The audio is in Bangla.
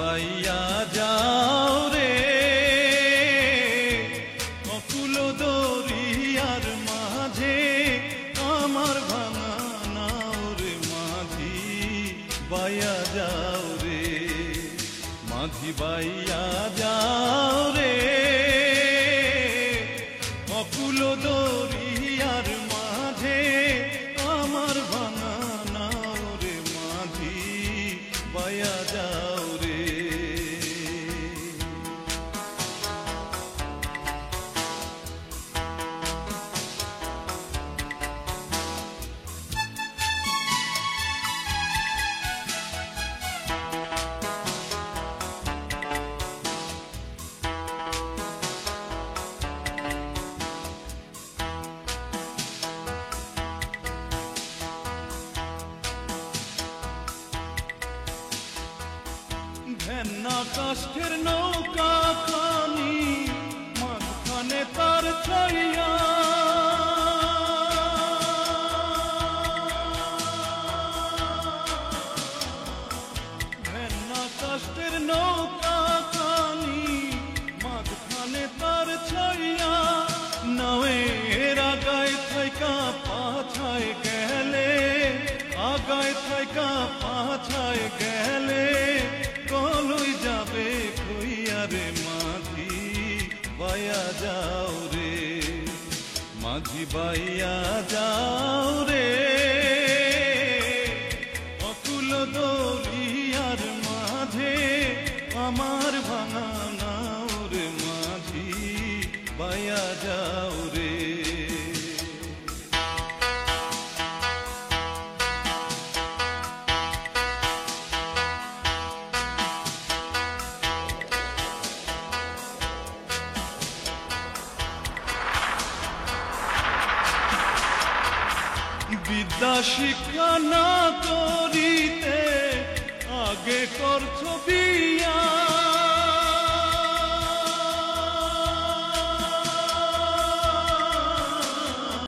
বাইয়া যাও রে অকুল দরিয়ার মাঝে আমার ভাঙা নাও রে মাঝি বাইয়া যাও রে মাঝি বাইয়া যাও রে অকুল দরিয়ার মাঝে আমার ভাঙা নাও রে মাঝি বাইয়া যাও রে ভেন্না কাষ্ঠের নৌকা খানি মাঝখানে তার ছাইয়া ভেন্না কাষ্ঠের নৌকা খানি মাঝখানে তার ছাইয়া নাওয়ের আগায় থাইকা পাছায় গেলে আগায় থাইকা পাছায় গেলে কলই যাবে কইয়া রে মাঝি বাইয়া যাও রে মাঝি বাইয়া যাও রে অকুল দরিয়ার মাঝে আমার ভাঙা নাও রে মাঝি বাইয়া যাও রে বিদ্যা শিক্ষা না করিতে আগে করছো বিয়া